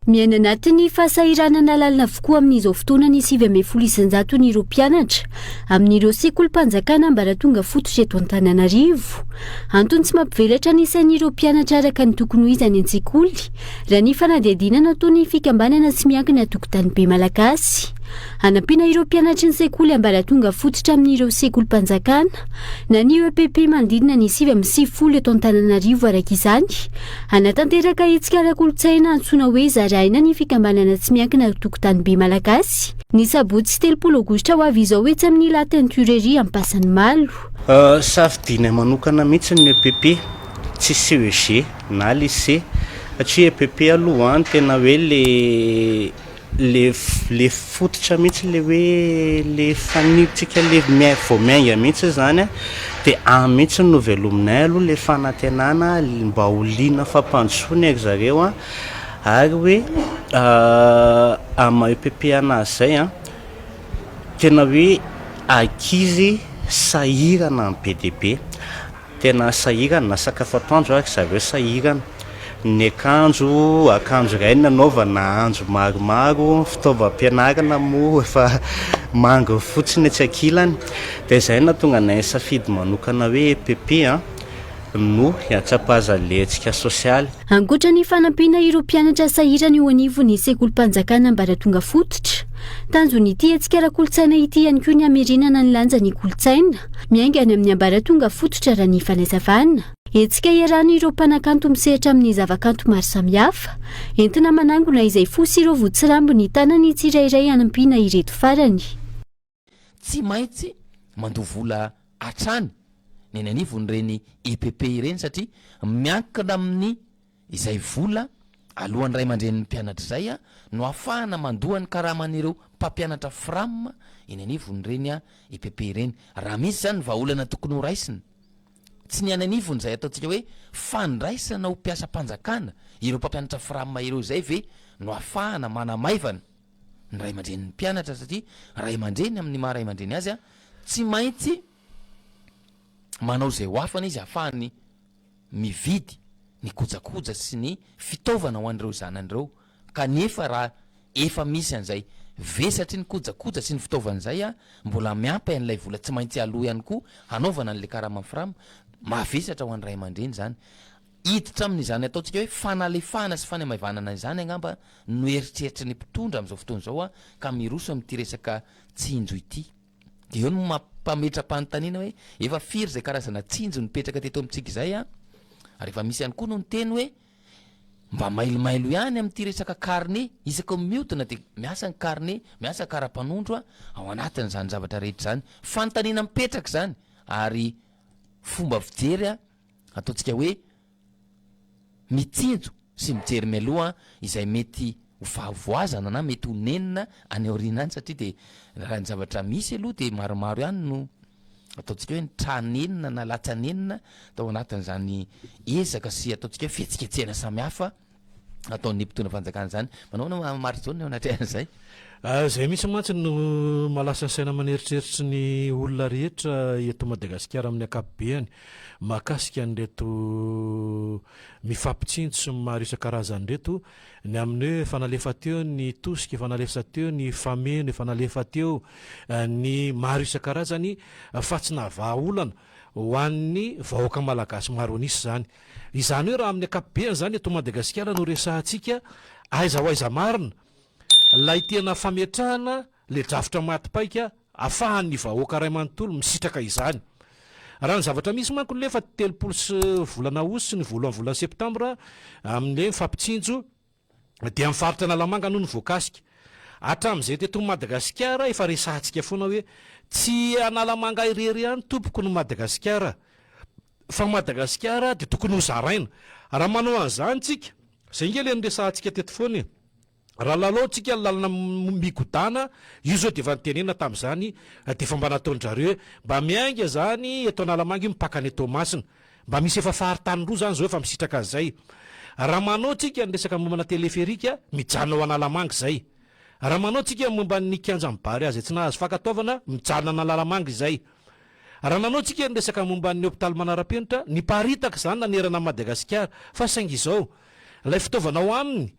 Miaina anatin'ny fahasahiranana lalina avokoa amin'izao fotoana ny 7,100 ny ireo mpianatra amin'ireo sekolim-panjakana mba rahatonga fototra eto Antananarivo. Antony tsy mampivelatra ny sain'ireo mpianatra araka ny tokony ho izy any an-tsekoly raha ny fanadihadiana nataony fikambanana tsy miankina tokotany be malagasy. Hanampiana ireo mpianatry ny sekoly ambaratonga fototra amin'ireo sekolim-panjakana na ny EPP mandidina ny 7,100 eto Antananarivo araka izany. Hanatanteraka hetsika ara-kolontsaina antsoina hoe zaraina ny fikambanana tsy miankina tokotany be malagasy ny sabotsy 3 aogositra ho avy izao etsy amin'ny La Teinturerie Ampasany Malo. Safidiana manokana mihitsy ny EPP tsy CEG na lycée satria EPP aloha tena hoe le fototra mihitsy le hoe le fanipitsika le vao miainga mihitsy zany dia mihitsy no velominay aloha le fanantenana mba holiana fampandrosoana ery zareo ary hoe ama EPP anazy zay tena hoe ankizy sahirana amin'ny BDP, tena sahirana na sakafo atoandro ary zareo sahirana. Ny akanjo iray nanaovana anjo maromaro, fitaovam-pianarana moa efa manga fotsiny tsy ankilany, dia izay nahatonga anay safidy manokana hoe EPP no hiatsapahan'ilay hetsika sosialy. Ankoatra ny fanampiana ireo mpianatra sahirana eo anivon'ny sekolim-panjakana mba rahatonga fototra, tanjon'ity hetsika ara-kolontsaina ity ihany koa ny hamerenana ny lanjan'ny kolontsaina miaingana amin'ny ambaratonga fototra raha ny fanazavana. Hetsika iarahana ireo mpanakanto misehatra amin'ny zavakanto maro samihafa entina manangona izay fosy ireo votsirambo ny tanany tsirairay hanampiana ireto farany. Tsy maintsy mandovola hatrany ny anivon'ireny EPP ireny satria miankina amin'ny izay vola alohan'ny ray aman-dren'ny mpianatra izay no ahafahana mandohany karaman'ireo mpampianatra FRAM eny anivon'ireny EPP ireny. Raha misy zany vahaolana tokony ho raisina, tsy ny ananivony izay ataontsika hoe fandraisana ho mpiasam-panjakana ireo mpampianatra FRAM ireo izay ve no ahafahana manamaivana ny ray aman-dren'ny mpianatra, satria ray aman-dreny amin'ny maha ray aman-dreny azy tsy maintsy manao izay ho afana izy ahafahany mividy ny kojakoja sy ny fitaovana ho an'ireo zanan'ireo. Kanefa raha efa misy an'izay vesatry ny kojakoja sy ny fitaovana izay mbola miampy an'ilay vola, tsy maintsy aloha ihany koa hanaovana an'ilay karama FRAM, mavesatra ho an'ny ray aman-dreny zany. Hiditra amin'izany ataontsika hoe fanalefahana sy fanamaivana izany angamba no eritreritry ny mpitondra amin'izao fotoana izao ka miroso amin'ity resaka tsinjo ity. Dia eo no mampametra-panontaniana hoe efa firy izay karazana tsinjo nipetraka teto amintsika izay ary efa misy ihany koa no niteny hoe mba mailomailo ihany amin'ity resaka carnet, isaka miodina dia miasa ny carnet, miasa kara-panondro ao anatin'izany zavatra rehetra zany. Fanontaniana mipetraka zany ary fomba fijery ataontsika hoe mitsinjo sy mijery mialoha izay mety ho fahavoazana na mety ho nenina any aoriana any, satria dia raha ny zavatra misy aloha dia maromaro ihany no ataontsika hoe tranenina na latsanenina tao anatin'izany ezaka sy ataontsika hoe fihetsiketsehana samihafa ataon'ny mpitondra fanjakana zany. Manao maritra zao ny ao anatrehana zay misy mantsy no malasa saina maneritreritra ny olona rehetra eto Madagasikara amin'ny akapobeany mahakasika an'reto mifampitsinjo sy maro isan-karazany reto, ny amin'ny hoe fanalefa teo ny tosika, fanalefa teo ny fameno, fanalefa teo ny maro isan-karazany fa tsy nahavahaolana ho an'ny vahoaka malagasy maro anisy zany. Izany hoe raha amin'ny akapobeany zany eto Madagasikara no resahantsika aiza ho aiza marina lay tena fametrahana le drafitra matipaika ahafahan'ny vahoaka ray manontolo misitraka izany. Raha ny zavatra misy manko lefa 30 volana aogositra sy ny voalohan'ny volana septambra amin'le mifampitsinjo dia amin'ny faritra Analamanga no ny voakasika. Hatramin'izay teto Madagasikara efa resahantsika foana hoe tsy Analamanga irery ihany tompoko no Madagasikara fa Madagasikara dia tokony ho zaraina. Raha manao an'izany tsika zay nge le niresahantsika teto foana raha lalaotsika lalana migodana io zao dia efa nitenena tamin'izany dia efa mba nataon-jareo hoe mba miainga zany eto Analamanga io mipakany eto Masina, mba misy efa faharitany roa zany zao efa misitraka an'izay. Raha manao tsika ny resaka mombana teleferika mijanona ao Analamanga izay, raha manao tsika momba ny kianja mibary azy tsy nahazo fankataovana mijanona Analamanga izay, raha nanao tsika ny resaka momba ny hôpitaly Manarapenitra niparitaka zany nanerana Madagasikara fa saingy izao ilay fitaovana ao aminy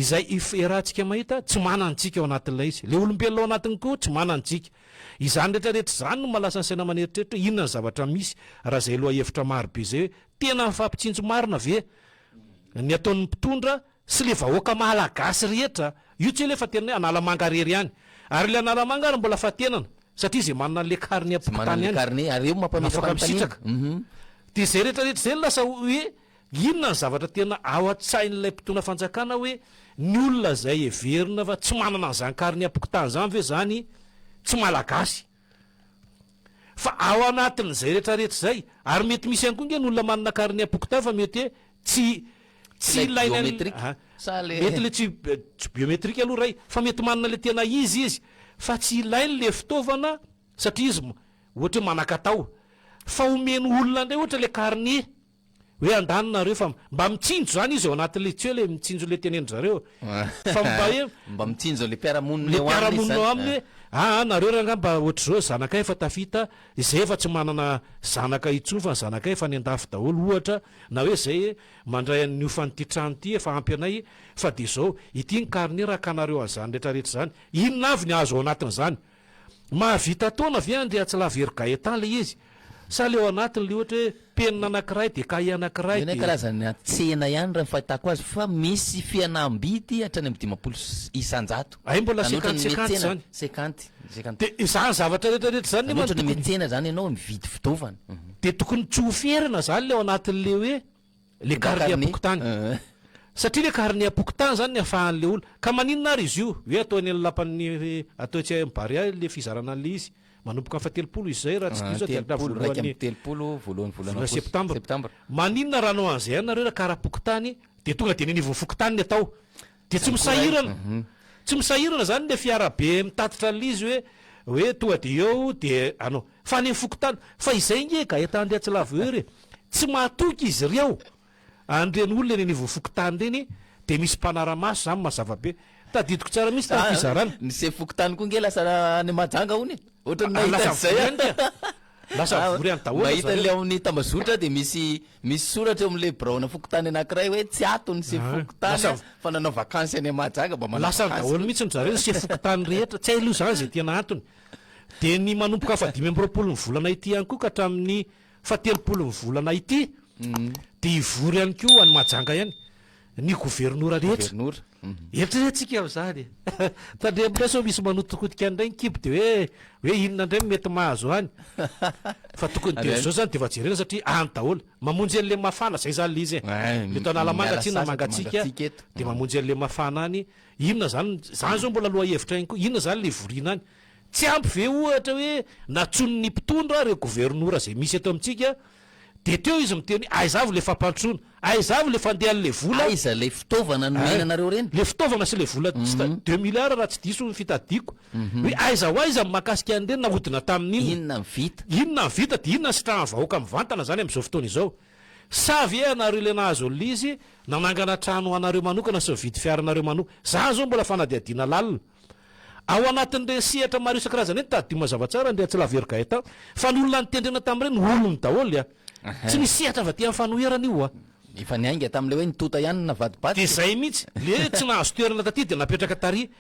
izay iferahantsika mahita tsy manantsika ao anatin'ilay izy le olombelona ao anatiny koa tsy manantsika izany rehetrarehetra zany no malasa ny saina maneritreritra inona ny zavatra misy raha zay loha hevitra marobe zay hoe tena mifampitsinjo marina ve ny ataon'ny mpitondra sy le vahoaka malagasy rehetra io tsy lefa tena hoe analamanga rery ihany ary le analamanga ary mbola fatenana satria zay manana le kariny apokotany ihany areo afaka misitraka de zay rehetrarehetra zay lasa hoe inona ny zavatra tena ao an-tsain'ilay mpitona fanjakana hoe ny olona zay everina fa tsy manana an'izany kariny apokotany zany ve zany tsy malagasy fa ao anatin'izay rehetrarehetra zay ary mety misy ihany koa nge ny olona manana kariny apokotany fa mety hoe tsy ilaina mety le tsy biometrika aloha ray fa mety manana le tena izy fa tsy ilainy le fitaovana satria izy ohatra hoe manakatao fa omeny olona ndray ohatra le kariny hoe andanonareo fa mba mitsinjo zany izy ao anatin'le tsy hoe le mitsinjo le tenendry zareo fa mba hoe mba mitsinjo le mpiaramonina ao aminy hoe nareo raha nga mba ohatra zao zanaka efa tafita izay efa tsy manana zanaka itsony fa ny zanaka efa ny andafy daholo ohatra na hoe zay mandray ny ofan'ity trano ity efa ampy anay fa de zao ity ny kariny raha kanareo an'izany rehetrarehetra zany inona avy ny azo ao anatin'izany mahavita taona ve andeha tsy lavery gaetan le izy sa le ao anatiny le ohatra hoe penina anankiray de kahi anankiray eny karazany atsena ihany raha fahitako azy fa misy fianambity hatrany amin'ny 50 isanjato ay mbola sekanty zany de zany zavatra rehetrarehetra zany ohatra ny metsena zany ianao mividy fitaovana de tokony tsy hoferina zany le ao anatin'le hoe le kariny apokotany satria le kariny apokotany zany ny afahan'le olo ka maninona ary izy io hoe ataony lapan'ny ataotsy mibary le fizarana an'le izy manomboka fa 30 izy zay raha tsy voalohan'ny septambra maninona raha nao an'izay any nareo raha karapokotany de tonga de ninivo fokotany ny atao de tsy misahirana zany le fiarabe mitatitra an'le izy hoe tonga de eo de anao fa ny fokotany fa izay nge gaetandeha tsy lavo eo tsy mahatoky izy reo andreny olona ny nivo fokotany reny de misy mpanaramaso zany mazavabe tadidiko tsara misy ta fizarana nisy fokotany koa nge lasa ny majanga hony ohatra lasa vory any daholo mahita le amin'ny tambazotra de misy soratra eo am'le braona fokotany anankiray hoe tsy atony sy fokotany fa nanao vakansy any majanga mba lasa ny daholo mihitsy zareo sy fokotany rehetra tsy hay aloha zany zay tena antony de ny manomboka fa 5 ny volana ity ihany koa ka hatramin'ny fa 30 ny volana ity de ivory ihany ko any majanga ihany ny gouvernoura rehetra eritrerehtsika ao zany tandremindray so misy manotokotika andray ny kibo de hoe inona ndray mety mahazo any fa tokony de zao zany de fa jerena satria any daholo mamonjy an'le mafana zay zany le izy le toanalamanga tsy na mangatsika de mamonjy an'le mafana any inona zany zao mbola loha hevitra any koa inona zany le vorina any tsy ampy ve ohatra hoe natson'ny mpitondra re gouvernoura zay misy eto amintsika de teo izy miteny aizavy le fampantrona aizavy le fandehan'le vola aiza le fitaovana nomenanareo reny le fitaovana sy le vola 2 milliards raha tsy diso fitadiko hoe aiza ho aiza mahakasika an'ireny nahodina tamin'inona inona vita de inona sitrahany vahoaka mivantana zany am'izao fotoana izao savy anareo le nahazo an'le izy nanangana trano anareo manokana sy vidy fiaranareo manokana za zao mbola fanadiadina lalina ao anatin'le sehatra maro isan-karazany eny tady mazavatsara ndrea tsy lavery gaetan fa ny olona nytendrena tamin'ireny olony daholo tsy misehatra va ty amin'ny fanoherana io efa niainga tam'le hoe nitota ihany navadibaty de zay mihitsy le tsy nahazo toerana taty de napetraka tary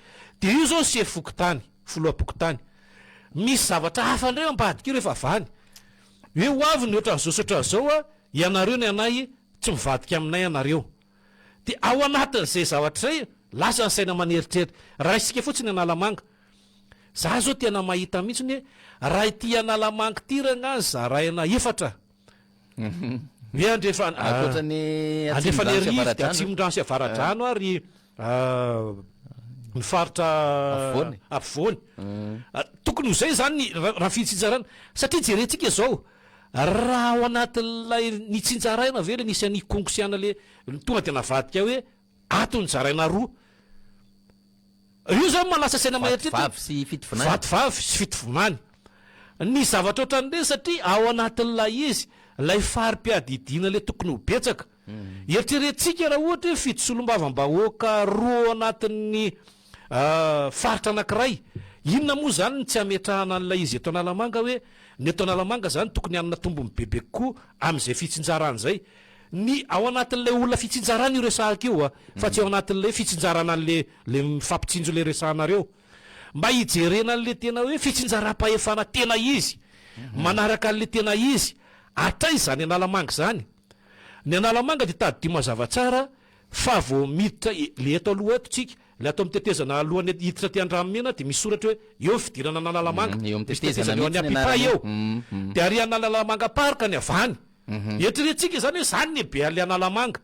de io zao sy fokotany foloapokotany misy zavatra hafa ndray ambadika io rehefa vany hoe ho avy ny ohatran'zao sotra zao ianareo ny anay tsy mivadika aminay anareo de ao anatin'zay zavatra zay lasa ny saina maneritreritra raha isika fotsiny analamanga za zao tena mahita mihitsy ny hoe raha ity analamanga ty ragna zaraina efatra hoe andrefa le rivo de atsimondran sy avaradrano ary mifaritra ampovoany tokony ho zay zany raha fitsinjarana satria jerentsika zao raha ao anatin'lay nitsinjaraina ve le nisy any kongosiana le tonga de navadika hoe atony zaraina roa io zany malasa saina maheritretvavy sy fitovonany ny zavatra ohatran'ireny satria ao anatin'lay izy lay farim-piadidina le tokony ho betsaka eritrerentsika raha ohatra hoe fitosolombavambahoaka roa anatin'ny faritra anankiray inona moa zany ny tsy ametrahana an'lay izy eto analamanga hoe ny eto analamanga zany tokony anina tombony bebe koa am'izay fitsinjarany zay ny ao anatin'lay olona fitsinjarana io resahaka io a fa tsy ao anatin'lay fitsinjarana an'le mifampitsinjo le resahanareo mba hijerena an'le tena hoe fitsinjaram-pahefana tena izy manaraka an'le tena izy atray zany analamanga zany ny analamanga de tady ty mazava tsara fa vo miditra le eto aloha eto tsika le atao mitetezana alohan'ny hiditra ty andramena de misy soratra hoe eo fidirana analamanga misy tetezana eo any ampipay eo de ariana analamanga parika ny avany eritreretintsika zany hoe zany ny be ale analamanga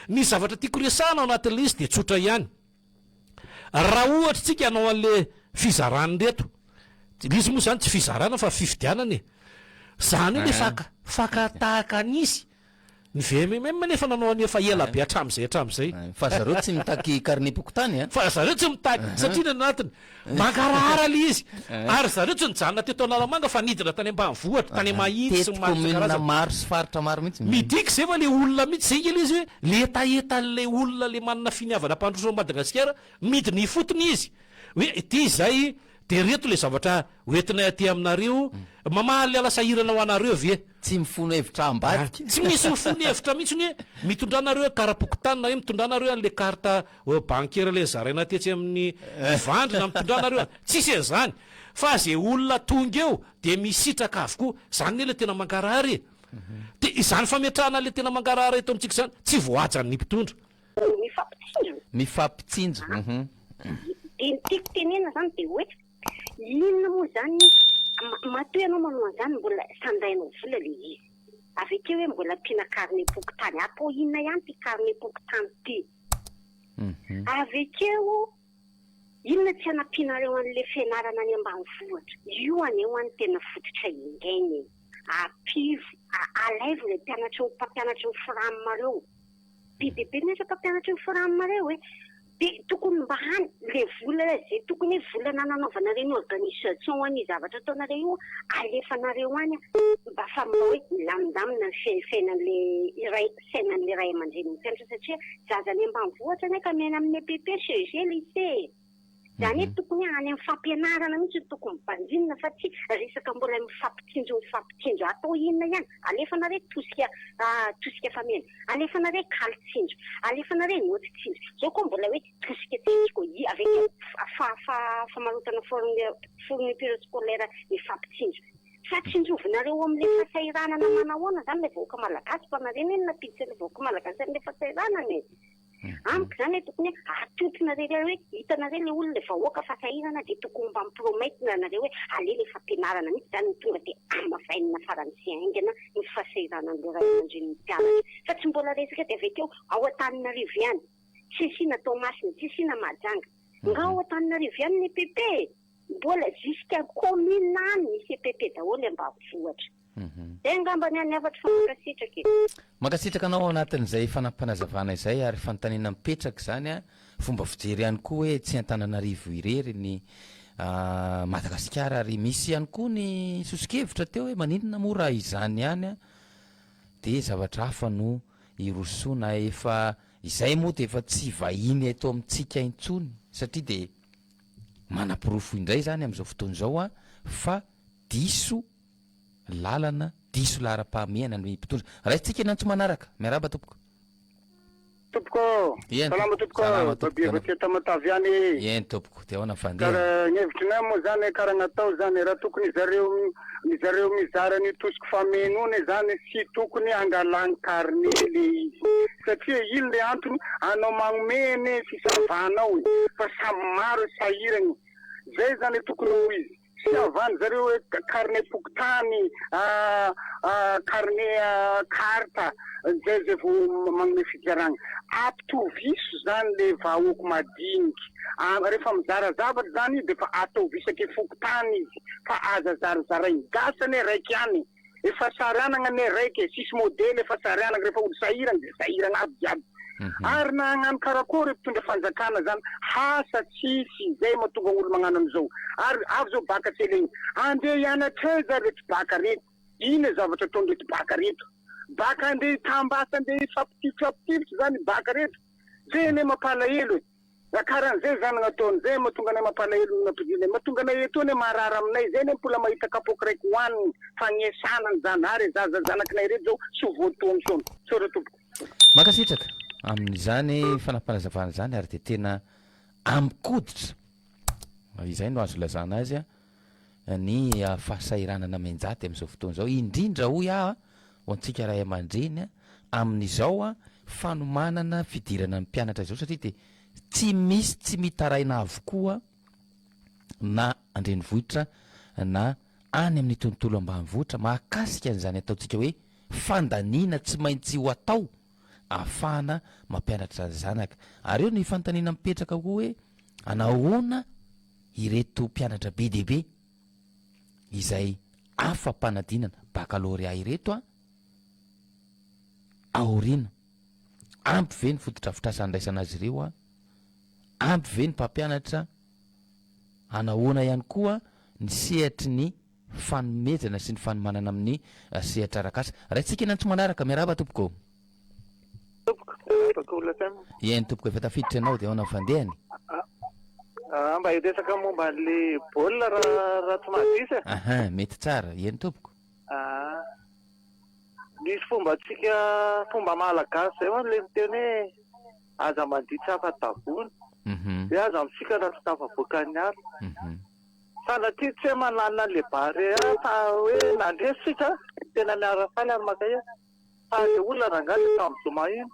ny zavatra tiako resahana ao anatin'le izy de tsotra ihany raha ohatra tsika ianao an'le fizarany reto izy moa zany tsy fizarana fa fifidianany zany hoe le fakatahaka an'izy ny vmm nefa nanao anefa ela be hatram'zay fa zareo tsy mitaky carnet pokotany a fa zareo tsy mitaky satria ny anatiny mangarahara le izy ary zareo tsy nijanona teto analamanga fa nidina tany ambanivohatra tany mahitsy sy commune maro sy faritra maro mihitsy midiky zay fa le olona mihitsy zay kely izy hoe le etaetan'le olona le manana finiavana mpandroso Madagasikara midiny ifotony izy hoe ty zay de reto le zavatra hoentinay aty aminareo mamaly alasahirana ho anareo ve tsy mifono hevitra ambadiky tsy misy mifono hevitra mihitsy ny hoe mitondranareo karapokotany na hoe mitondranareo an'le karta bancaire le zaraina tetsy amin'ny vandry na mitondranareo tsisy an'izany fa zay olona tonga eo de misitraka avokoa zany le tena mankarary de izany fametrahana le tena mankarary eto amintsika zany tsy voajan'ny mpitondra mifampitsinjo de ny tiako tenena zany de hoe inona moa zany matoy anao manao an'izany mbola sandainao vola le izy avekeo hoe mbola mpina carnet pokotany atao inona ihany ty carnet pokotany ty avekeo inona tsy anampinareo an'le fianarana any ambanivohitra io aneo any tena fototra ingainy apivo alaivo le mpampianatra ny firamareo bebe nefa mpampianatra ny firamareo e de tokony mba hany le vola zay tokony hoe vola nananaovanareo ny organisation any zavatra ataonareo io alefanareo any mba fa mba hoe lamindamina fiainan'le sainan'le ray aman-dreny mpianatra satria zazany ambanivohitra ny ka miaina amin'ny EPP CEG lycée zany hoe tokony any amin'ny fampianarana mihitsy tokony banjinina fa tsy resaka mbola mifampitsinjo atao inona ihany alefanareo tosika famena alefanareo kalitsinjo alefanareo notitsinjo zao koa mbola hoe tosika tsitsiko avec famarotana fourniture scolaire mifampitsinjo fa tsinjovinareo am'le fasairanana manahoana zany le vahoaka malagasy fa nareny eny napiditsy le vahoaka malagasy am'le fasairanana amiko zany tokony atotonareo hoe hitanareo le olona le vahoaka fasahirana de tokony mba mipromettre nareo hoe ale le fampianarana mihitsy zany tonga de amavainina farantsy aingana ny fasahiranan'le ray aman-dreny mpianatra fa tsy mbola resaka de avekeo ao Antananarivo ihany tsy isina Tomasina tsy isina Mahajanga nga ao Antananarivo ihany ny EPP mbola jusqu'à commune any misy EPP daholo ambanivohitra de ngambany any afatra famakasitraka makasitraka anao anatin'izay fanampanazavana izay ary fanontaniana mipetraka zany a fomba fijery ihany koa hoe tsy Antananarivo irery ny Madagasikara ary misy ihany koa ny sosikevitra teo hoe maninona mora izany ihany a de zavatra hafa no irosona efa izay moa de efa tsy vahiny eto amintsika intsony satria de manapirofo indray zany am'izao fotoana zao a fa diso lalana diso lara-pahamehana ny mpitondra raha tsika nantsy manaraka miaraba tompoko salama tompoko babieva tamatavy any eny tompoko de ahoana fandeha kara ny hevitrinay moa zany karaha natao zany raha tokony zareo mizara ny tosiko famenony zany sy tokony angalany carnet le izy satria ino le antony anao manomeny fisavanao fa samy maro sahirany zay zany tokony ho izy siavany zareo hoe carnet pokotany carnet karta zay vo magnome fizarana ampitoviso zany le vahoako madiniky rehefa mizara zavatra zany de fa atovisake fokotany izy fa aza zarazarainy gasany raiky any efa saranagna ne raiky sisy modely efa saranagna rehefa olo sahirana de sahirana aby jiaby ary nagnano karakory mpitondra fanjakana zany hasa tsisy zay mahatonga olo magnano am'izao ary avy zao baka seleny andeha hianatra za reto baka reto ino zavatra ataony reto baka reto baka andeha tambasa andeha fampitifitify zany baka reto zay ne mampalahelo karan'izay zany gn'ataony zay mahatonga anay mampalahelo nampidina mahatonga anay etony marara aminay zay ne mpola mahita kapoky raiky hoaniny fagnesanany zany ary zaza zanakinay reto zao sy voatoany sona sora tompoko makasitraka amin'izany fanamparazavana zany ary de tena amikoditra izay no azo lazana azy a ny fahasairanana menjaty amin'izao fotoana zao indrindra hoy ho antsika ray aman-dreny amin'izao a fanomanana fidirana ny mpianatra izao satria de tsy misy tsy mitaraina avokoa na andrenivohitra na any amin'ny tontolo ambanivohitra mahakasika an'izany ataontsika hoe fandaniana tsy maintsy ho atao ahafahana mampianatra zanaka ary eo ny fantaniana mipetraka koa hoe anahoana ireto mpianatra be dehibe izay afa-panadinana bakalorea ireto a aoriana ampy ve ny fotodrafitrasa andraisana azy ireo a ampy ve ny mpampianatra anahoana ihany koa ny sehatry ny fanomezana sy ny fanomanana amin'ny sehatra arakasa raha tsika nantsy manaraka miaraba tompoko eny tompoko efa tafiditra ianao de aona fandehany mba hiresaka momba an'le baolina raha tsy madisa aha mety tsara eny tompoko misy fomba malagasy zay le miteny hoe aza manditsy afa-davony de aza mitsika na tsy tafavoakany ary sanatria tsy hoe mananona le bare hoe nandresitsika tena miarafaly ary makay fa le olona rangaly tamin'ny zoma iny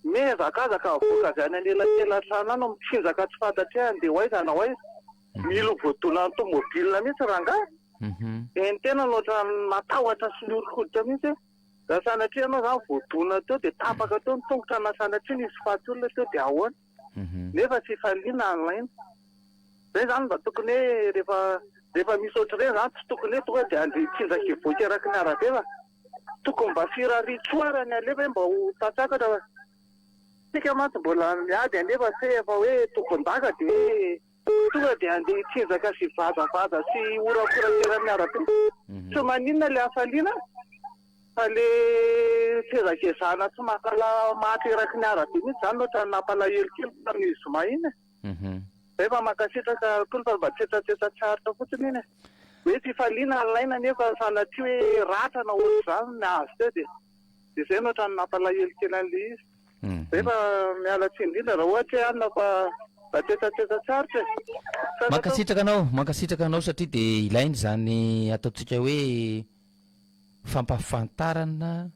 mezakazaka avoaka zany anelakelatra no mitsinjaka tsy fantatreany de hoaiza na hoaiza milo voadona ny tomobilina mihitsy rangaly eny tena loatra matahotra sy miorikoditra mihitsy da sanatria anao zany voadona teo de tapaka teo ny tongotra na sanatria nisy faty olona teo de ahoana nefa tsy faliana an'laina zay zany mba tokony hoe rehefa misy ohatr'ireny zany tsy tokony hoe tonga de andritsinjaka ivoaka eraky ny arabe fa tokony mba firaritsoarany alefa hoe mba ho tatsakatra tsika mantsy mbola miady anefa sy efa hoe tompon-daka de tonga de andeha hitsinjaka sy vazavaza sy orakorakeran'ny arabe tsy maninona le hafaliana fa le sezakezana tsy makala maty eraky ny arabe mihitsy zany loatra nampalahelo kely tamin'ny zoma iny zay fa makasitraka koly fa mba tsetratsetsatsaritra fotsiny iny hoe tsy faliana alaina nefa sanatria hoe ratrana ohatr' zany nahazo teo de zay loatra nampalahelo kely an'le izy zay fa miala tsy indrindra raha ohatra anina fa tsetratsetsatsaritra mankasitraka anao satria de ilainy zany ataontsika hoe fampafantarana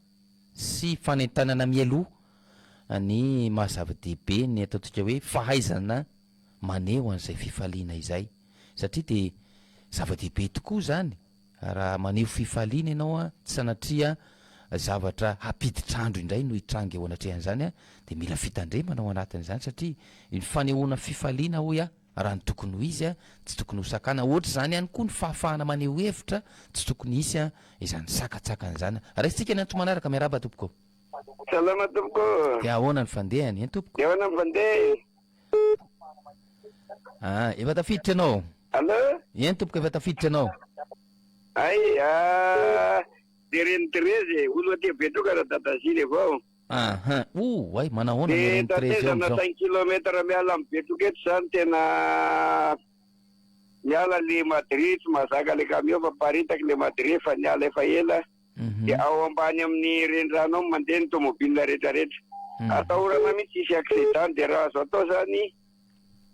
sy fanentanana mialoha ny mahazava-dehibe ny ataontsika hoe fahaizana maneo an'izay fifaliana izay satria de zava-dehibe tokoa zany raha maneho fifaliana ianao a tsy sanatria zavatra hapiditrandro indray no hitrangy eo anatrehan'izany a de mila fitandremana ao anatin'izany satria ny fanehoana fifaliana hoy a raha ny tokony ho izy a tsy tokony ho sakana ohatra zany ihany koa ny fahafahana maneho hevitra tsy tokony isy a izany sakatsakan'izany raha isitsika ny antso manaraka miaraba tompoko salama tompoko de ahoana ny fandehany eny tompoko ahoana ny fandeha efa tafiditra ianao allo eny tompoko efa tafiditra ianao ay de reny Terezy olo te betroka raha tataziny avao ay manahoana reny Terezy na 5 kilometre miala mibetroka eto zany tena miala le Madrid tsy mahazaka le camion fa paritaky le Madrid fa niala efa ela de ao ambany amin'ny renirano ao mandeha ny tomobile rehetrarehetra atahorana mihitsy isy accident de raha azo atao zany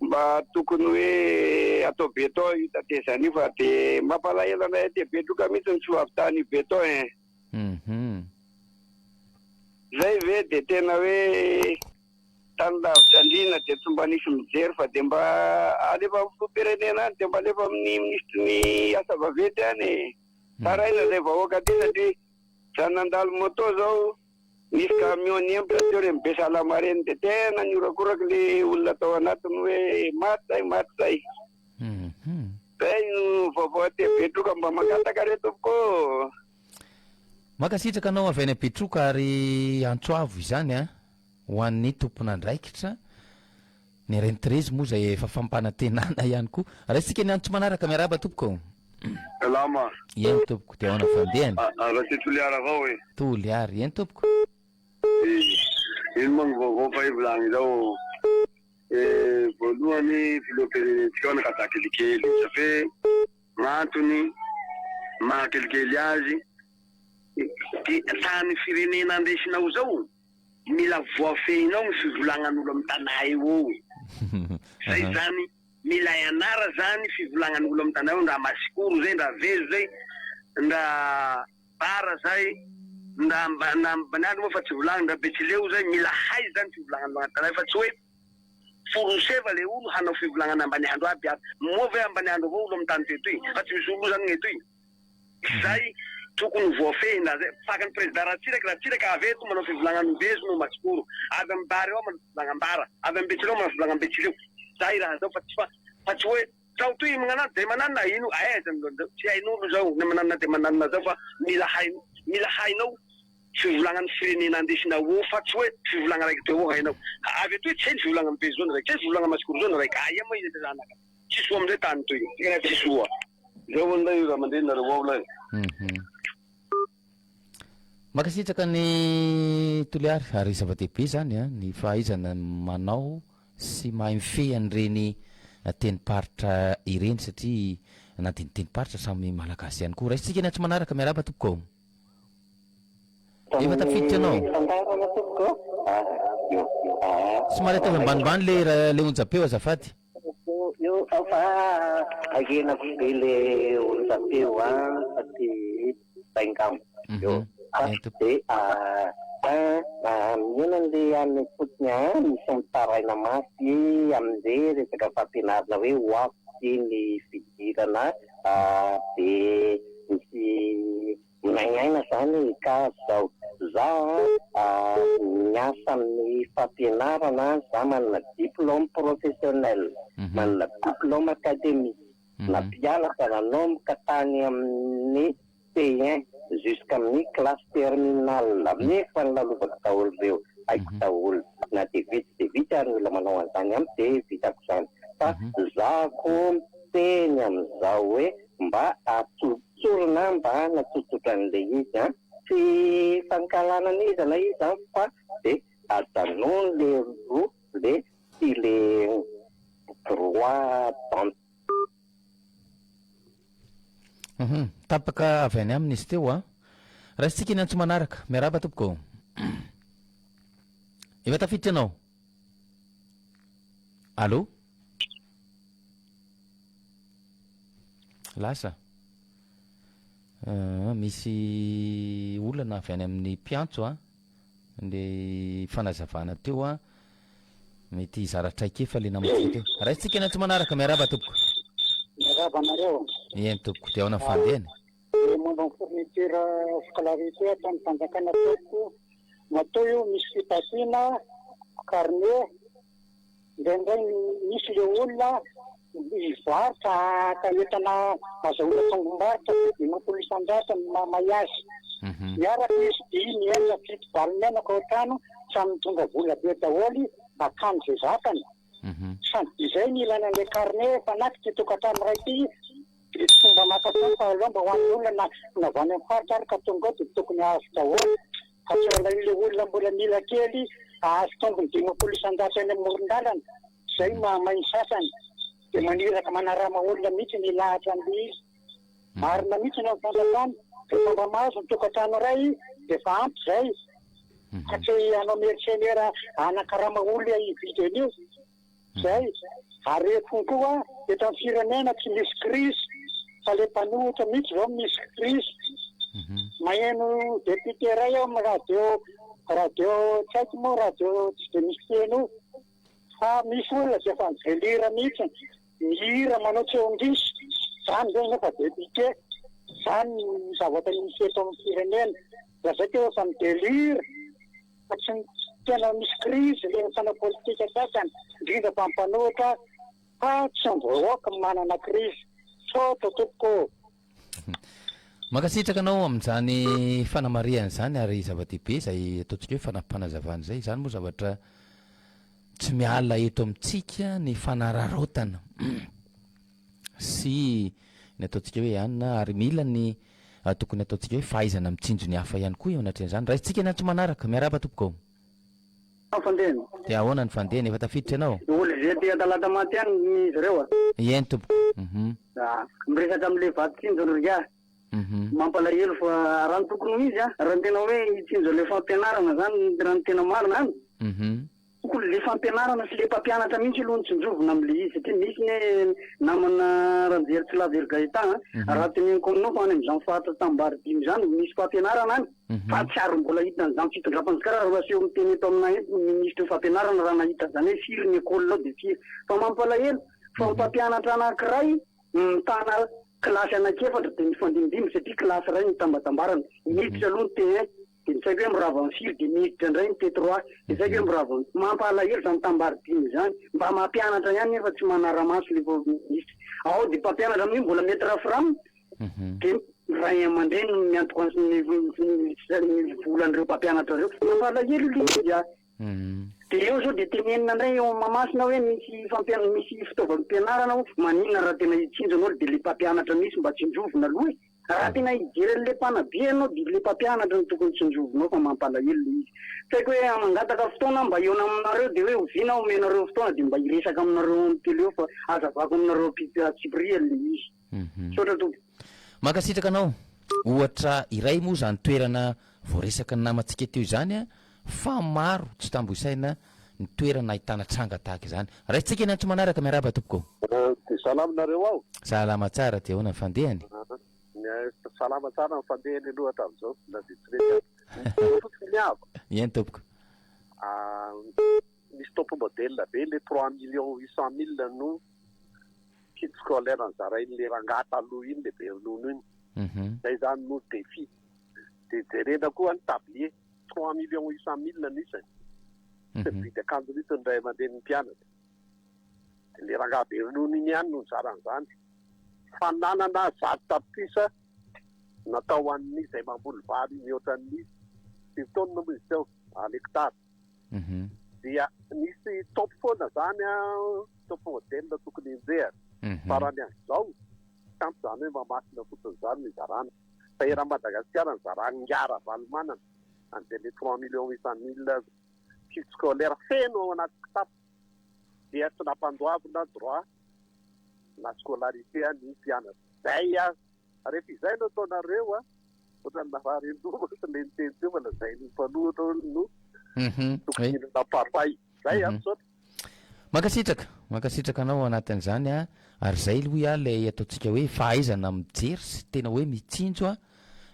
mba tokony hoe atao beton hitatezany io fa de mampalahelo anay te betroka mihitsy ny tsy hoavitany beton zay ve de tena hoe tany lavitra andrina de tsy mba nisy mijery fa de mba alefa firenena any de mba alefa amin'ny ministry ny asa vavety any taraina zay vahoaka ty satria zany nandalo moto zao misy camion niempotra teo re mibe salamareny de tena niorakoraky le olona tao anatiny hoe maty zay zay no vaovao te betroka mba mangataka reto ko makasitraka anao avy any Petroka ary antsoavo izany a ho an'ny tompon'andraikitra ny reny Terezy moa zay efa fampanantenana ihany koa raha isika ny antso manaraka miaraba tompoko salama eny tompoko de ahoana fandehany raha ty toliara avao e toliary eny tompoko ino moa vaovao fa ivolagny zao voalohany filohampirenentsika ao nakata kelikely safe gn'antony maha kelikely azy de tany firenena andesinao zao mila voafehinao ny fivolagnan'olo amin'ny tanà eo zay zany mila ianara zany fivolagnan'olo amin'ny tanà eo ndra masikoro zay ndra vezo zay ndra bara zay ndra banandro moa fa tsy volagny ndra betsileo zay mila hay zany fivolagnan'olo amin'ny tanà fa tsy hoe foroseva le olo hanao fivolagnana ambany andro aby aby mova ambany andro avao olo amin'ny tany tetoy fa tsy misy olo zany gnetoy zay tokony voafehina zay fakany président ratsiraky aveto manao fivolagnan'ny vezo no masikoro avy amin'ny bara eo manao fivolagnam-bara avy amin'ny betsileo manao fivolagnam-betsileo zay raha zao fa tsy hoe zao toy magnanana de mananina ino aiza tsy hain'olo zao na mananina de mananina zao fa mila hainao fivolagnan'ny firenena andesinao eo fa tsy hoe fivolagna raiky teo eo hainao avy etoy tsy hay ny fivolagna amin'ny vezo zao raiky tsy hay fivolagna masikoro zao raiky aia moa izy zanaka tsy soa amizay tany toy tsy soa zao anday raha mandeha nareo ao lay makasitraka ny toliary ary zava-dehibe zany a ny fahaizana manao sy mahay mifehy an'ireny teniparitra ireny satria anatin'ny teniparitra samy malagasy ihany koa raha isitsika eny tsy manaraka miaraba tompoko efa tafiditra anao somary ataovy ambanimbany le onjapeo azafady io fa agenako be le onjapeo saty baingamo io de minonan'le any fotsiny misy mitaraina masy amin'izay resaka fampianarana hoe hoafy ny fidirana de misy minagnaina zany ka zao za miasa amin'ny fampianarana za manana diplôme professionnel manana diplôme académique na mpianatra nanomboka tany amin'ny C1 jusqu'amin'ny classe terminale nefa nilalovako daholo reo haiko daholo na de vitsy ary mila manao an'izany am de vitako zany fa zako miteny am'izao hoe mba atsotsorona mba natsotsotra an'le izy tsy fankalanana izy na izy fa de ajanony le roa le sy le droit d'entrée tapaka avy any aminy izy teo a raha isitsika eny antso manaraka miaraba tompoko efa tafiditra anao allo lasa misy olana avy any amin'ny mpiantso a le fanazavana teo a mety zaratraike fa le namotsika teo raha isitsika eny antso manaraka miaraba tompoko rabanareo eny tompoko de aona fandehany momba ny fourniture scolarité ataon'ny fanjakana toko natao io misy fitasiana carnet ndraindray misy le olona mivarotra ka entana azahoana tsangombarotra dimampolo isan-jato mahay azy miaraka izy dimy ela fito valo menaka ohatrano samy tonga vola be daholy akanjo zay zakany samy izay ny ilana le carnet fanaky ty tokatrano raiky de fomba makatao fa aloha mba hoan'ny olona navany amin'ny faritra ary ka tonga ao de tokony azo daholo fa tsy olaile olona mbola mila kely azo tombony dimampolo isan-jato eny amin'ny moron-dalana zay mahay sasany de maniraka manarama olona mihitsy ny lahatra an'le izy marina mihitsy na fanjakany de fomba mahazo ny tokatrano ray de fa ampy zay fa tsy anao mercenaire anakarama olona ividy an'io zay ary efony koa eto amin'ny firenena tsy misy crise fa le mpanohitra mihitsy zao misy crise maheno député ray ao amin'ny radio tsy haiko moa radio tsy de misy teny io fa misy olona zay efa mivelira mihitsy mihira manao tseongisy zany zay nefa député zany zavatra misy eto amin'ny firenena raha zay teo efa midelira fa tsy tena misy crise le fana politika sasany indrindra fa mpanohitra fa tsy mvoaka manana crise soto tompoko makasitraka anao amin'izany fanamariana zany ary zava-dehibe zay ataontsika hoe fanampanazavana zay zany moa zavatra tsy miala eto amintsika ny fanararotana sy ny ataontsika hoe anina ary mila ny tokony ataontsika hoe fahaizana mitsinjo ny hafa ihany koa eo anatr'izany raha isitsika ny antso manaraka miaraba tompoko fandehany de ahoana ny fandehany efa tafiditra anao olona zay talata maty any izy ireo eny tompoko miresaka am'le vatotsinjo ry mampalahelo fa raha ny tokony izy raha ny tena hoe itsinjo le fampianarana zany raha ny tena marina any tokony le fampianarana sy le mpampianatra mihitsy aloha ny tsinjovina am'le izy satria misy ne namana ranjery tsy lavery gaeta raha teneniko aminao fa any am'izany fahatra tambary dimy zany misy fampianarana any fa tsy ary mbola hitany zany fitondrapany karaha raha seho miteny eto aminay eto ministre fampianarana raha nahita zany hoe firy ny école ao de firy fa mampalahelo fa mpampianatra anankiray mitana kilasy anankiefatra de mifandimidimy satria kilasy ray mitambatambarana miditra aloha ny T1 de misaiko hoe mirava ny firy de miditra indray ny T3 de saiko hoe mirava mampalahelo zany tambary dimy zany mba mampianatra ihany nefa tsy manara-maso le ministre ao de mpampianatra amin'io mbola mety rafiramo de ray aman-dreny miantoko ny volan'ireo mpampianatra reo mampalahelo le izy de eo zao de tenenina indray eo mamasina hoe misy misy fitaovam-pianarana manina raha tena hitsinjo anao de le mpampianatra misy mba tsinjovina aloha raha tena hijery le mpanabe anao de le mpampianatra no tokony tsinjovinao fa mampalahelo le izy saiko hoe mangataka fotoana mba eo aminareo de hoe oviana omenareo fotoana de mba hiresaka aminareo amin'ny tele eo fa azavako aminareo Tsipria le izy sotra to makasitraka anao ohatra iray moa zany toerana voaresaka ny namantsika teo izany fa maro tsy tambo isaina ny toerana ahitana tranga tahaka izany raitsika eny antso manaraka miaraba tompoko de salama nareo ao salama tsara ty ahoana ny fandehany salama tsara ny fandehany aloha hatramin'izao na ditsirety miava eny tompoko misy topo modèle be le 3,800,000 no kit scolaire ny zarain'le rangata aloha iny le be ronono iny zay zany no défi de jerena koa ny tablier 3,800,000 nisy sy vidy akanjo mihitsy ny ray aman-dreny ny mpianatra de le rangaha be ronono iny ihany no zaran'izany fananana zato tapitrisa natao an'ny zay mamboly vary mihoatran'ny 5 taonina moa izy teo alekitara dia nisy top foana zany top modèle tokony injery farany an'izao kanto zany hoe mamasina fotsiny zany ny zarana fa era Madagasikara ny zarany ngara valomanana an'izay le 3,800,000 kit scolaire feno ao anaty kitapo dia tsy nampandoavina droit na scolarité ny mpianatra zay rehefa izay no ataonareo ohatrany nafarindrova sy le niteny teo fa lazay ny mpanohatra no tokony naparpay zay amsotra makasitraka anao anatin'izany ary zay loha lay ataontsika hoe fahaizana mijery sy tena hoe mitsinjo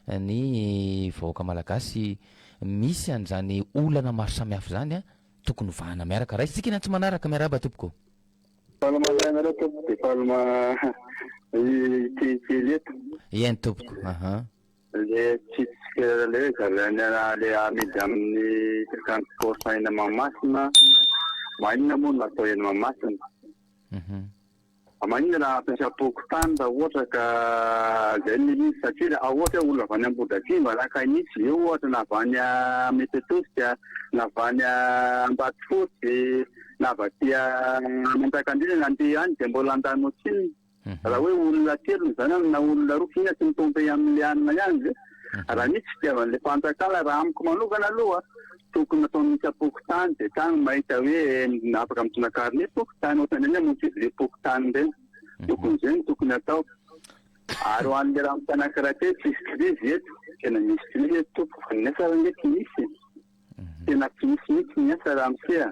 ny vahoaka malagasy misy an'izany olana maro samihafa zany tokony vahana miaraka raha isika eny tsy manaraka miaraba tompoko palama de palama eto eny tompoko le tsitsika le zarana le amidy amin'ny 50% eny Mahamasina maninona moa natao eny Mahamasina maninona raha ampiasa pokotany raha ohatra ka zay misy satria ohatra olona avy any Ambodakimba raka nisy eo ohatra na avy any Metetosika na avy any Ambatofotsy na avy aty Manjakandrina nandeha any de mbola andano tsiny raha hoe olona telo zany na olona roa fina tsy mitompe amin'le anina ihany raha nisy fitiavan'le fanjakala raha amiko manokana aloha tokony natao misy pokotany de tany mahita hoe afaka mitonakarin'ny pokotany ohatrany motizy le pokotany reny tokony zay tokony atao ary hoan'le raha mitanakaraha tsisy krizy eto tena misy krizy eto tompoko fa ny asa ndraiky misy tena tsy misy mihitsy ny asa raha miseha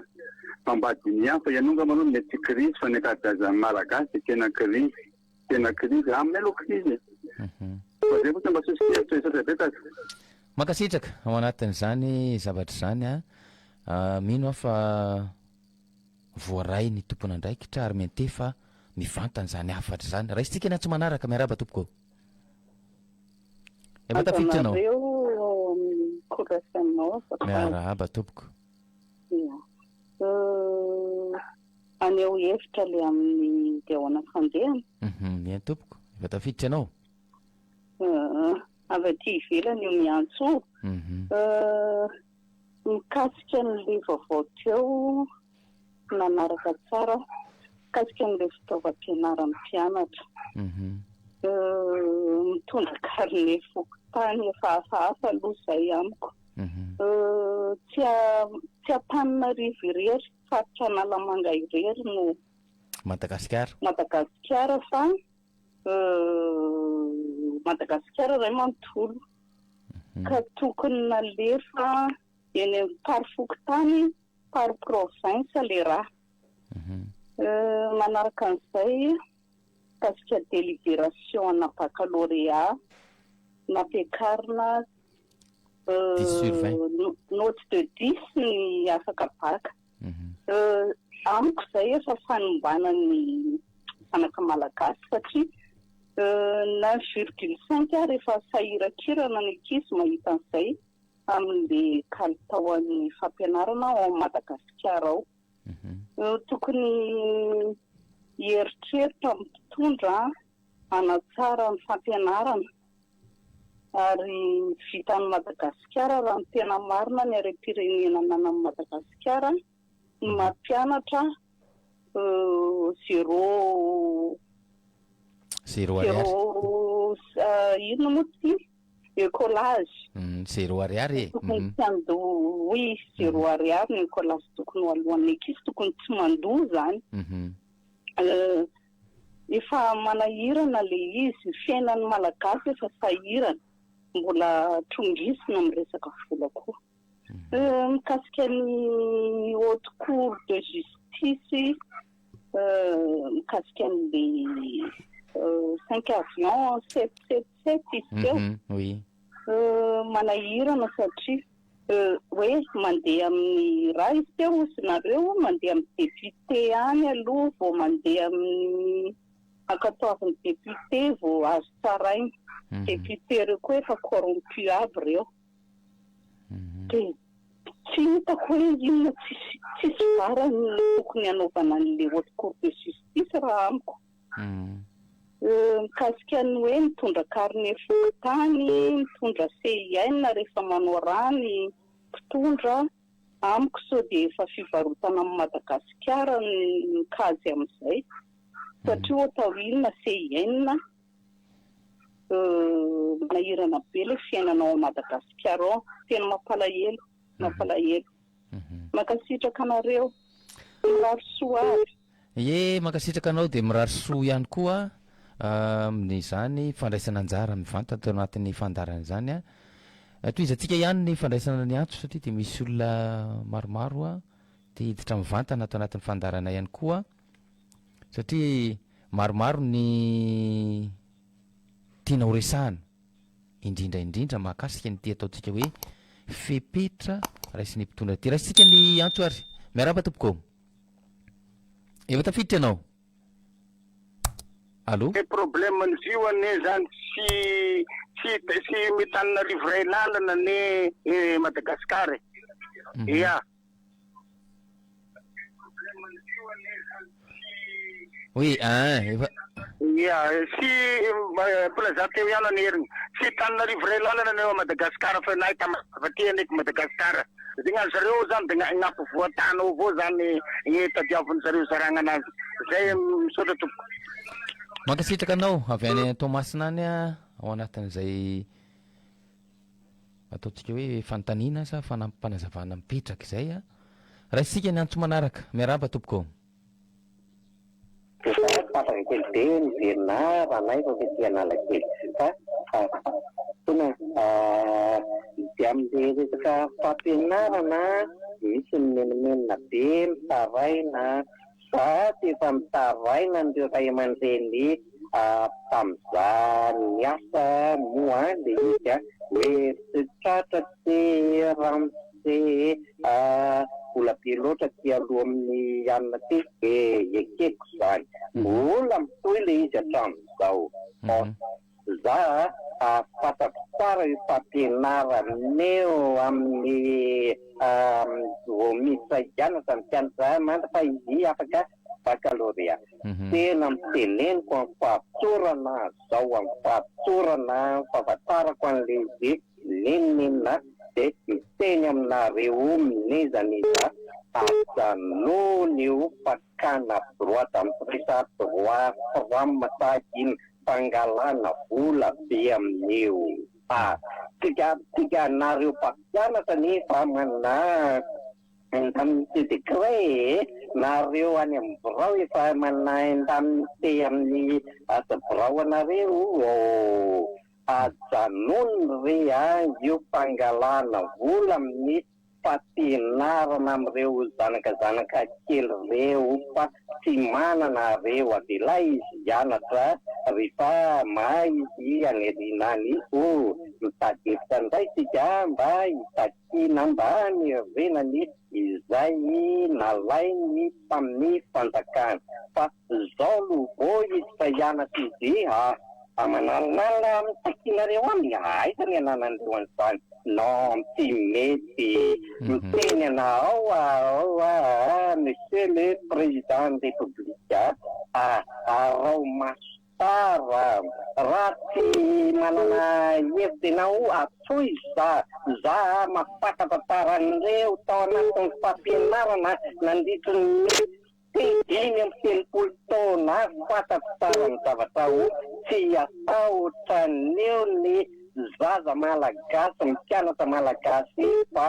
mambadiny ihany fa ianonga maloha mety krizy fa ny akadazan'ny malagasy tena krizy amin'ny aloha krizy fa zay kosa mba sositevitra isatra betaka makasitraka ao anatin'izany zavatra zany mino fa voaray ny tompona andraikitra ary mentefa mivantany zany afatra zany raha isitsika ena tsy manaraka miaraba tompoko efa tafiditra anao miaraba tompoko aneo hevitra le amin'ny dehoana fandehana eny tompoko efa tafiditra anao avy aty ivelany io miantso mikasika n'le vaovao teo nanaraka tsara mikasika n'le fitaovam-pianarana mpianatra mitondra karine fokotany efa hafahafa aloha zay amiko tsy Antananarivo irery faritra Analamanga irery no Madagasikara fa Madagasikara ray manontolo ka tokony nalefa eny amin'ny parifokotany par province le raha manaraka an'izay kasika délibération na baccalauréat nampiakarina note de 10 ny afaka baka amiko izay efa fanombanany fanaka malagasy satria na 0,5 rehefa sahirakirana ny ankizy mahita an'izay amin'le kalitaon'ny fampianarana ao Madagasikara ao. Tokony hieritreritra mitondra hanatsara ny fampianarana ary vitan'ny Madagasikara raha ny tena marina ny harem-pirenena nanan'ny Madagasikara ny mampianatra ino moa ty écolage zéro ariary tokony tsy oui zéro ariary ny écolage tokony ho alohan'ny ankizy tokony tsy mandoa zany efa manahirana le izy fiainan'ny malagasy efa sahirana mbola trongisina amin'ny resaka vola koa mikasika ny haute cour de justice mikasika an'le 5 avion 777 izy oui manahirana satria hoe mandeha amin'ny raha izy teo osynareo mandeha amin'ny député any aloha vao mandeha amin'ny ankatoavin'ny député vao azo tsarainy député reo koa efa corrompu aby reo dia tsy hitako hoe inona tsisy varany tokony hanaovana an'le haute cour de justice raha amiko mikasika ny hoe mitondra carnet fokotany mitondra CIN rehefa manao rany mpitondra amiko sao dia efa fivarotana amin'ny Madagasikara ny kazy amin'izay satria otahoilina CIN manahirana be le fiainanao a Madagasikara ao tena mampalahelo makasitraka anareo mirary soa aby makasitraka anao dia mirary soa ihany koa amin'izany fandraisana anjara mivanta tao anatin'ny fandarana izany toizatsika ihany ny fandraisana ny antso satria dia misy olona maromaro dia hiditra mivantana tao anatin'ny fandarana ihany koa satria maromaro ny tiana ho resahana indrindra mahakasika ny tia ataontsika hoe fepetra raisiny mpitondra ty raisitsika ny antso ary miaraba tompoko efa tafiditra ianao allo e problème ny vioane zany tsy mitanina livray lalana ny Madagasikara ia oui efa ia si plaza teo ihany aneriny tsy tanina livray lalana ny Madagasikara fa nahy tamavatỳ ndraiky Madagasikara dia gnany zareo zany dia gn'ampivoatana avao zany tadiavin'ny zareo zaragna anazy zay misaotra tompoko mankasitraka anao avy any Tomasina any ao anatin'izay ataontsika hoe fanontaniana sa fanampanazavana mipetraka izay raisitsika ny antso manaraka miaraba tompoko papakely be miverina ranay fa vetia analakely tona dia amin'le resaka fampianarana misy mimenamenina be mitaraina sady efa mitaraina n'ireo ray aman-dreny tamin'iza ny asa moa le izy hoe tsy tratra tsy ramose vola be loatra ty aloha amin'ny anina ty ekeko zany mbola mitoy le izy hatramin'izao za fantako tsara io fampianaraneo amin'ny misy ianatra mpianatra manta fa izy afaka baccalauréat tena miteneniko amin'ny fahatsorana zao amin'ny fahatsorana fahafantarako an'le izy nenina dia miteny aminareo minezany iza ajanony io fakana droite amin'ny resart droit framataky fangalana vola be amin'io tika anareo mpampianatra nefa mana ndamin'ity décret nareo any amin'ny birao efa mana ndamin'ty amin'ny asa birao anareo ajanony re io fangalana vola amin'ny fampianarana amin'ireo zanakazanaka kely reo fa tsy manana reo adela izy hianatra rehefa izy anerinany mitady hevitra indray sika mba hitakina mba nirenany izay nalainy tamin'ny fanjakana fa zao lovo izy fa hianatra izy amanarana mitakinareo aminy aitany ananandreo an'izany no tsy mety miteny anao monsieur le président république arao masara raha tsy manana hevitra ianao atsoy za mafatatantaran'ireo tao anatin'ny fampianarana nandritry dimy amby telopolo taona fatatarany zavatra tsy ataotran'eo ny zaza malagasy mpianatra malagasy fa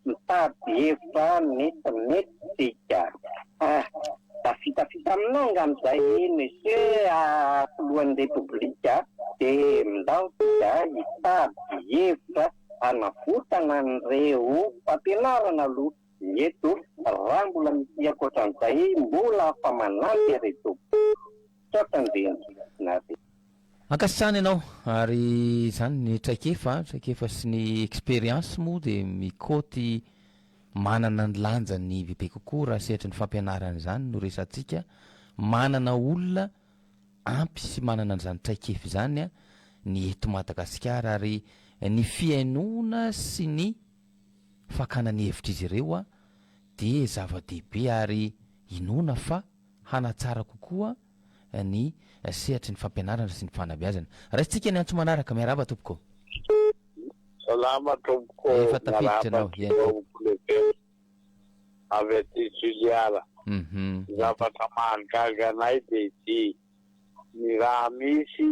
mitady hevitra metimetsika tafitafita aminao ngamizay monsieur filohan'ny repoblika de mindaotsika hitady hevitra anavotana an'ireo fampianarana aloha eto raha mbola misy akoatran'izay mbola fa manampy reto sotandennaty ankasitrany ianao ary zany ny traikefa sy ny expérience moa de mikoty manana ny lanjany bebe kokoa raha sehatra ny fampianarana zany no resantsika manana olona ampy sy manana n'izany traikefa zany ny eto Madagasikara ary ny fiainona sy ny fakanany hevitra izy ireo de zava-dehibe ary inona fa hanatsara kokoa ny sehatry ny fampianarana sy ny fanabeazana raisitsika ny antso manaraka miaraba tompoko salama tompoko efa tafiditra anao avy aty Juliara zavatra mahagaga anay de ity ny raha misy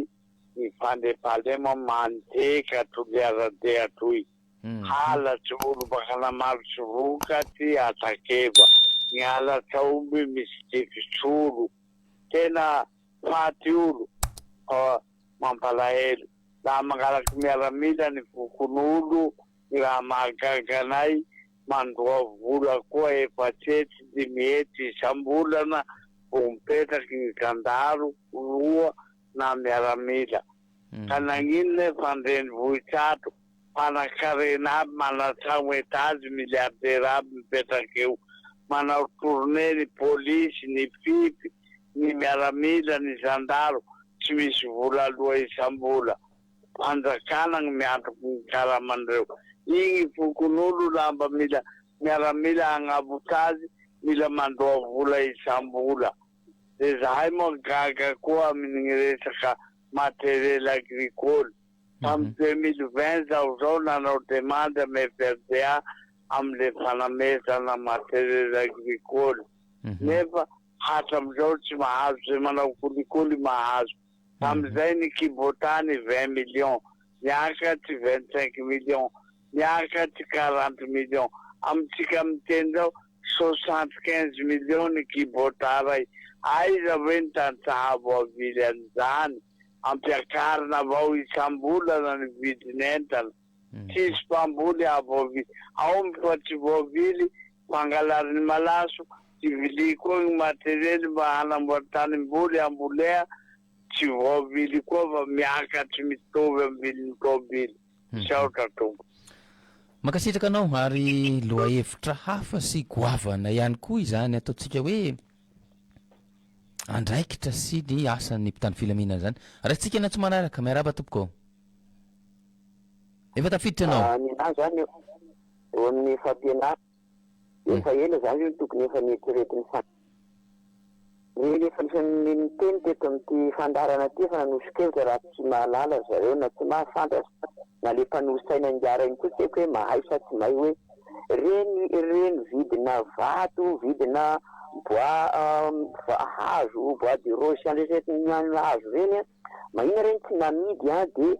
ny fandepalema manteka toliara-de atoy halatry olo bakana marotsy vokaty atakeva ny halatry omby misy tifitsoro tena faty olo mampalahelo laha mangalaky miaramila ny vokon'olo ny raha mahagaga anay mandoa vola koa efatsetsy dimy hety isam-bolana vo mipetraky ny gandaro roa na miaramila ka nagnino fandreny vohitsato fanakarena aby manatragno etazy miliardera aby mipetraky eo manao tourné ny polisy ny fipy ny miaramila ny zandaro tsy misy vola aloha isam-bola fanjakana ny miantoky ny karaman'ireo igny fokon'olo lamba mila miaramila agnabotazy mila mandoa vola isam-bola de zahay moa gaga koa amin'ny resaka matériel agricole tamin'ny 2020 zao nanao demande amy FRDA am'le fanamezana matériel agricole nefa hatram'izao tsy mahazo zay manao kolikoly mahazo tam'izay ny kibotany 20 millions niakaty 25 millions niakaty 40 millions amitsika miteny zao 75 millions ny kibotaray aiza hoe ny tantsahabo avily an'izany ampiakarina avao isam-bolana ny vidin'entana tsisy mpamboly avoavily ao mifatry voavily mangalary ny malaso tsy vili koa ny materiely mba hanamboatany mboly ambolea tsy voavily koa fa miakatry mitovy amin'ny viliny tobily saotra tompo makasitraka anao ary loha hevitra hafa sy goavana ihany koa izany ataotsika hoe andraikitra sy ny asan'ny mpitany filaminana zany raisitsika ny antso manaraka miaraba tompoko efa tafiditra anao nina zany eo amin'ny fampianarana efa ela zany io tokony efa nieritreretiny efa miteny teto amin'ity fandarana ty fa nanosikevitra raha tsy mahalala zareo na tsy mahafantatra na le mpanosaina anjara iny koa tsy haiko hoe mahay sa tsy mahay hoe reny vidina vato vidina bois hazo bois de rose andresetiny hazo reny mahina reny tsy namidy de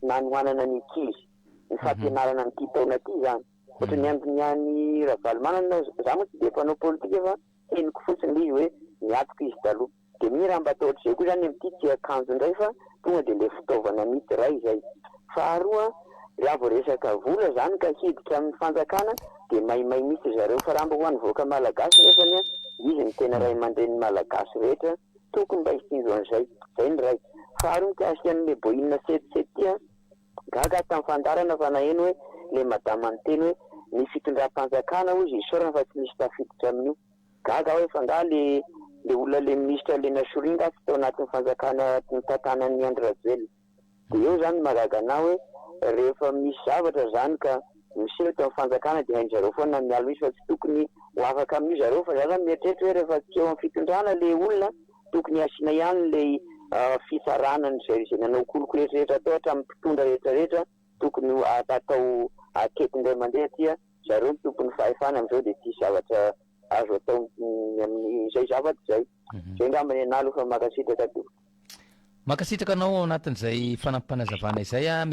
nanoanana ny ankizy ny fampianarana nyty taona ty zany ohatra ny androniany ravalomanana za moa tsy de mpanao politika fa heniko fotsiny izy hoe miatoka izy taloha de miraha mba ataotry zay koa zany amin'ity tsy akanjo indray fa tonga dia le fitaovana mity ray izay. Faharoa, raha vao resaka vola zany ka hiditra amin'ny fanjakana dia maimay misy zareo fa raha mba ho an'ny voaka malagasy nefany a izy ny tena ray aman-dreny malagasy rehetra tokony mba hisinjo an'izay. Zay ny ray. Faharoa mikasika an'le boina 77 a gaga tamin'ny fandarana fa naheno hoe le madama nyteny hoe ny fitondram-panjakana ozy isorana fa tsy misy tafiditra amin'io. Gaga hoe fa nga le olona le ministra Lena Soringa tsy tao anatin'ny fanjakana ny tantanan'ny Andry Rajoelina. Dia eo zany mahagaga na hoe rehefa misy zavatra zany ka misy tao amin'ny fanjakana dia hain'zareo foana mialo izy fa tsy tokony ho afaka amin'io zareo fa zany mieritreritra hoe rehefa tsy eo amin'ny fitondrana le olona tokony asiana ihany le fisarana izay nanao koloko rehetrarehetra atao hatramin'ny mpitondra rehetrarehetra tokony atao aketin-dray mandeha tia zareo tokony fahefana amin'izao dia tsy zavatra azo atao amin'izay zavatra izay. Zay ngambany analo fa makasitraka to. Makasitraka anao anatin'izay fanampanazavana izay a.